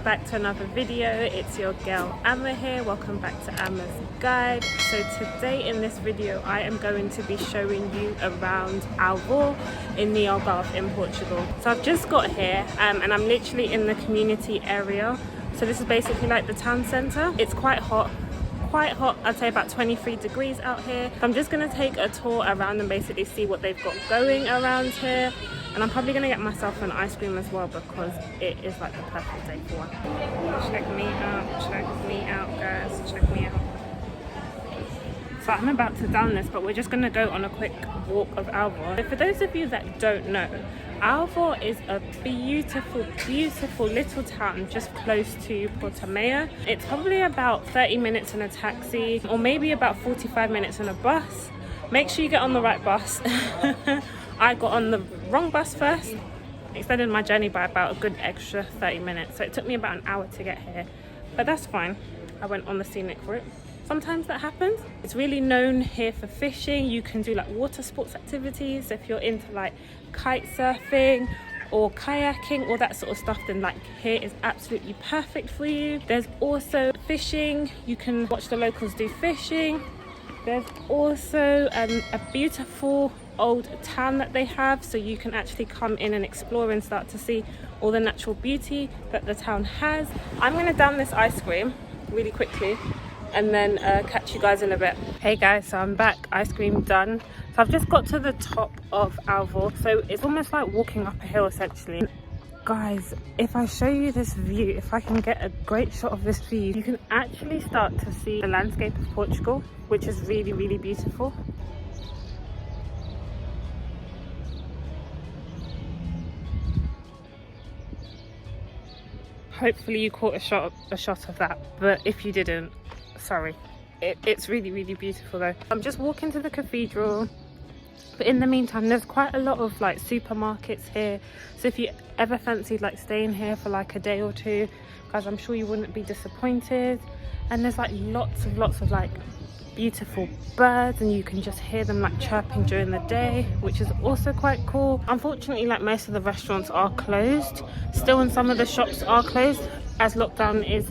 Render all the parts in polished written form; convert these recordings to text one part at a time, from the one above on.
back to another video. It's your girl Amma here. Welcome back to Amma's Guide. So today in this video I am going to be showing you around Alvor in the Algarve in Portugal. So I've just got here and I'm literally in the community area. So this is basically like the town centre. It's quite hot, I'd say about 23 degrees out here. So I'm just going to take a tour around and basically see what they've got going around here. And I'm probably going to get myself an ice cream as well because it is like the perfect day for one. Check me out guys, check me out. So I'm about to down this, but we're just going to go on a quick walk of Alvor. So for those of you that don't know, Alvor is a beautiful, beautiful little town just close to Portimao. It's probably about 30 minutes in a taxi or maybe about 45 minutes in a bus. Make sure you get on the right bus. I got on the wrong bus first, extended my journey by about a good extra 30 minutes. So it took me about an hour to get here, but that's fine. I went on the scenic route. Sometimes that happens. It's really known here for fishing. You can do like water sports activities. If you're into like kite surfing or kayaking or that sort of stuff, then like here is absolutely perfect for you. There's also fishing. You can watch the locals do fishing. There's also a beautiful old town that they have, so you can actually come in and explore and start to see all the natural beauty that the town has. I'm going to down this ice cream really quickly and then catch you guys in a bit. Hey guys, so I'm back, ice cream done. So I've just got to the top of Alvor, so it's almost like walking up a hill essentially. Guys, if I show you this view, if I can get a great shot of this view, you can actually start to see the landscape of Portugal, which is really, really beautiful. Hopefully you caught a shot of that, but if you didn't, sorry. It's really, really beautiful though. I'm just walking to the cathedral. But in the meantime, there's quite a lot of like supermarkets here. So if you ever fancied like staying here for like a day or two, guys, I'm sure you wouldn't be disappointed. And there's like lots of like beautiful birds, and you can just hear them like chirping during the day, which is also quite cool. Unfortunately, like most of the restaurants are closed still, and some of the shops are closed as lockdown is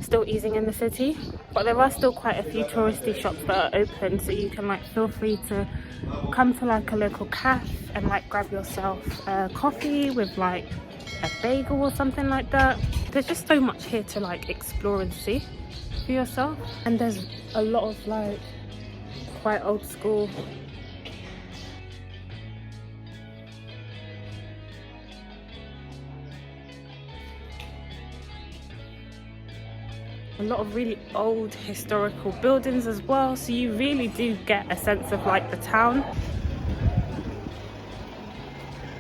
still easing in the city. But there are still quite a few touristy shops that are open, so you can like feel free to come to like a local cafe and like grab yourself a coffee with like a bagel or something like that. There's just so much here to like explore and see for yourself, and there's a lot of like quite old school really old historical buildings as well, so you really do get a sense of like the town.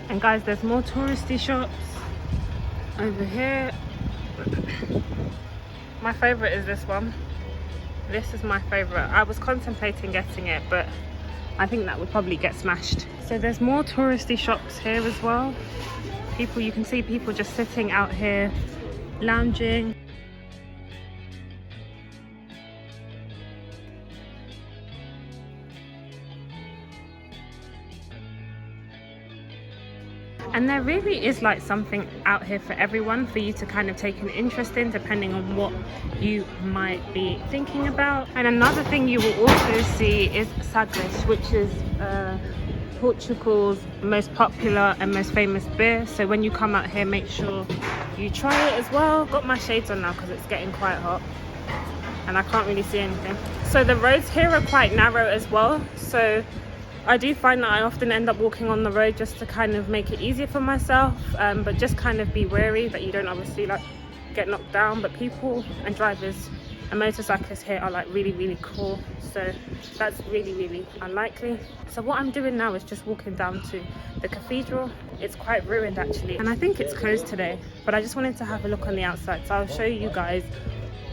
And guys, there's more touristy shops over here. My favorite is this one. This is my favorite. I was contemplating getting it, but I think that would probably get smashed. So there's more touristy shops here as well. You can see people just sitting out here lounging. And there really is like something out here for everyone, for you to kind of take an interest in, depending on what you might be thinking about. And another thing you will also see is Sagres, which is Portugal's most popular and most famous beer. So when you come out here, make sure you try it as well. Got my shades on now because it's getting quite hot and I can't really see anything. So the roads here are quite narrow as well, so I do find that I often end up walking on the road just to kind of make it easier for myself, but just kind of be wary that you don't obviously like get knocked down. But people and drivers and motorcyclists here are like really, really cool, so that's really, really unlikely. So what I'm doing now is just walking down to the cathedral. It's quite ruined actually, and I think it's closed today, but I just wanted to have a look on the outside, so I'll show you guys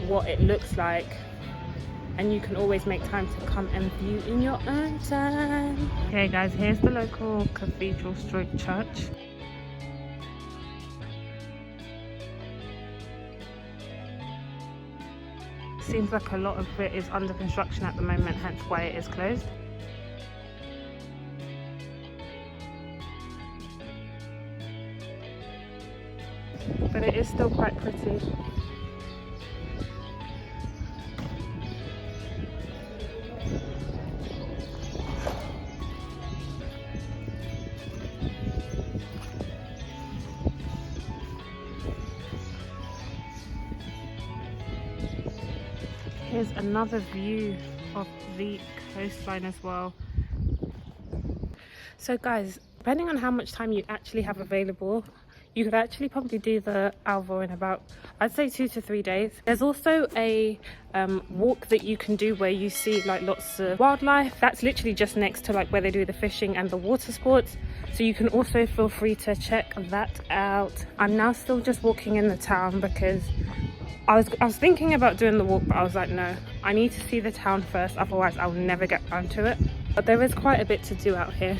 what it looks like. And you can always make time to come and view in your own time. Okay guys, here's the local cathedral stroke church. Seems like a lot of it is under construction at the moment, hence why it is closed. but it is still quite pretty. Here's another view of the coastline as well. So guys, depending on how much time you actually have available, you could actually probably do the Alvor in about, I'd say 2 to 3 days. There's also a walk that you can do where you see like lots of wildlife. That's literally just next to like where they do the fishing and the water sports. So you can also feel free to check that out. I'm now still just walking in the town because I was thinking about doing the walk, but I was like, no, I need to see the town first, otherwise I'll never get round to it. But there is quite a bit to do out here.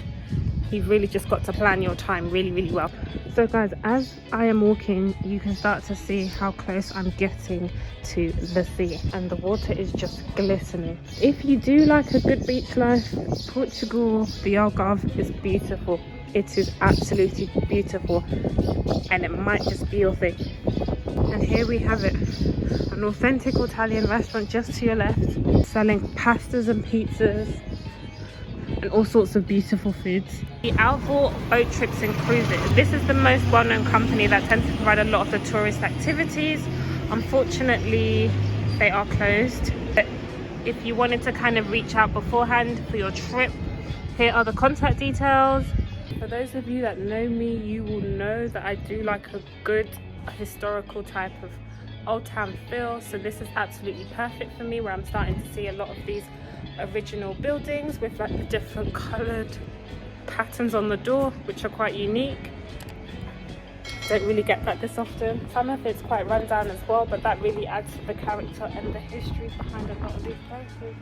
You've really just got to plan your time really well. So guys, as I am walking, you can start to see how close I'm getting to the sea, and the water is just glistening. If you do like a good beach life, Portugal, the Algarve is beautiful. It is absolutely beautiful, and it might just be your thing. And here we have it, an authentic Italian restaurant just to your left, selling pastas and pizzas and all sorts of beautiful foods. The Alvor boat trips and cruises. This is the most well-known company that tends to provide a lot of the tourist activities. Unfortunately, they are closed. But if you wanted to kind of reach out beforehand for your trip, here are the contact details. For those of you that know me, you will know that I do like a good historical type of old town feel, so this is absolutely perfect for me, where I'm starting to see a lot of these original buildings with like different coloured patterns on the door, which are quite unique. Don't really get that this often. Some of it's quite run down as well, but that really adds to the character and the history behind a lot of these places.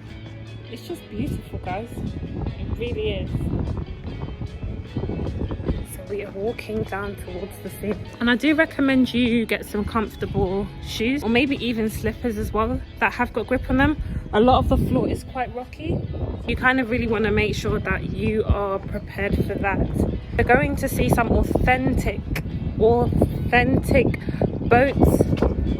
It's just beautiful, guys, it really is. We are walking down towards the sea, and I do recommend you get some comfortable shoes, or maybe even slippers as well, that have got grip on them. A lot of the floor is quite rocky. You kind of really want to make sure that you are prepared for that. We're going to see some authentic boats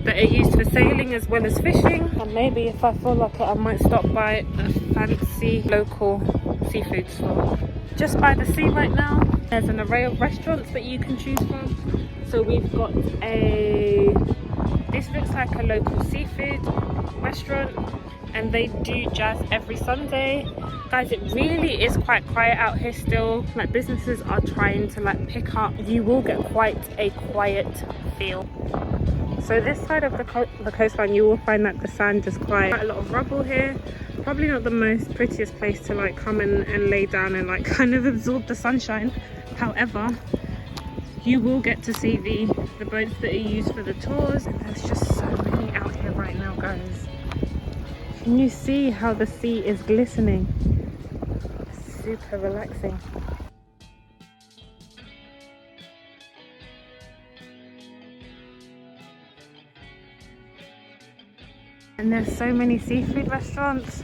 that are used for sailing as well as fishing, and maybe if I feel like it, I might stop by a fancy local seafood store. Just by the sea right now, there's an array of restaurants that you can choose from. So we've got this looks like a local seafood restaurant, and they do jazz every Sunday. Guys, it really is quite quiet out here still. Like, businesses are trying to like pick up. You will get quite a quiet feel. So this side of the coastline, you will find that the sand is quite a lot of rubble here. Probably not the most prettiest place to like come and lay down and like kind of absorb the sunshine. However, you will get to see the boats that are used for the tours. And there's just so many out here right now, guys. Can you see how the sea is glistening? It's super relaxing. And there's so many seafood restaurants.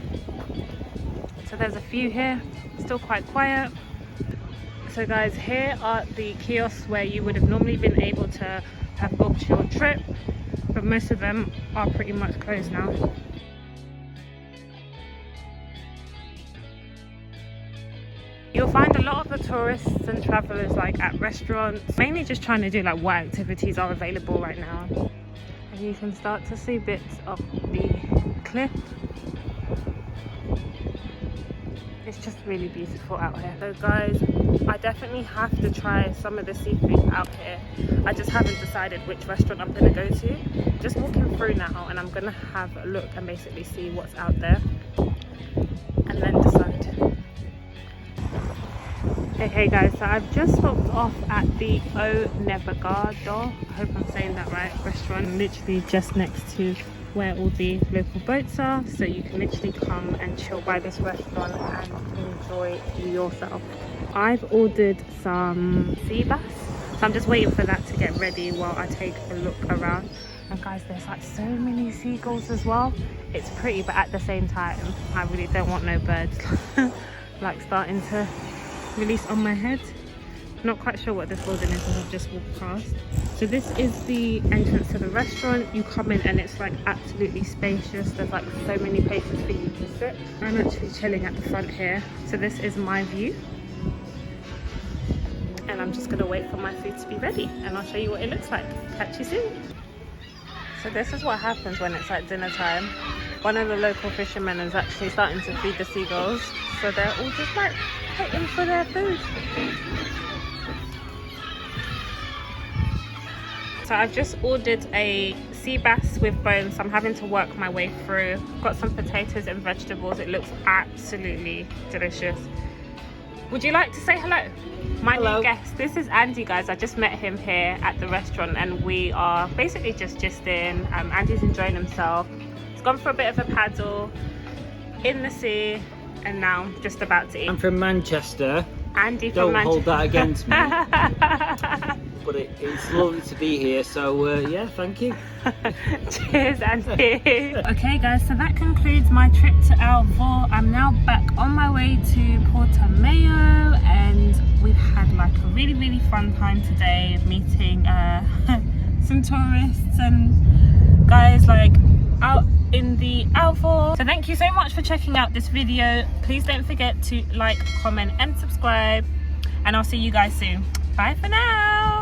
So there's a few here, still quite quiet. So guys, here are the kiosks where you would have normally been able to have booked your trip, but most of them are pretty much closed now. You'll find a lot of the tourists and travelers like at restaurants, mainly just trying to do like what activities are available right now. And you can start to see bits of the cliff. It's just really beautiful out here. So guys, I definitely have to try some of the seafood out here. I just haven't decided which restaurant I'm going to go to. Just walking through now, and I'm going to have a look and basically see what's out there and then decide. Okay guys, so I've just stopped off at the O Navigado, I hope I'm saying that right, restaurant, literally just next to where all the local boats are, so you can literally come and chill by this restaurant and enjoy yourself. I've ordered some sea bass, so I'm just waiting for that to get ready while I take a look around. And guys, there's like so many seagulls as well. It's pretty, but at the same time I really don't want no birds like starting to release on my head. Not quite sure what this building is as I've just walked past. So this is the entrance to the restaurant. You come in and it's like absolutely spacious. There's like so many places for you to sit. I'm actually chilling at the front here. So this is my view. And I'm just gonna wait for my food to be ready and I'll show you what it looks like. Catch you soon. So this is what happens when it's like dinner time. One of the local fishermen is actually starting to feed the seagulls. So they're all just like waiting for their food. So I've just ordered a sea bass with bones. I'm having to work my way through. Got some potatoes and vegetables. It looks absolutely delicious. Would you like to say hello? My new guest. This is Andy, guys. I just met him here at the restaurant and we are basically just gisting. Andy's enjoying himself. He's gone for a bit of a paddle in the sea and now just about to eat. I'm from Manchester. Andy from Manchester. Don't hold that against me. But it's lovely to be here, so yeah, thank you. Cheers, Andy. Okay guys, so that concludes my trip to Alvor. I'm now back on my way to Porto Mayo and we've had like a really fun time today meeting some tourists and guys like out in the Alvor. So thank you so much for checking out this video. Please don't forget to like, comment and subscribe and I'll see you guys soon. Bye for now.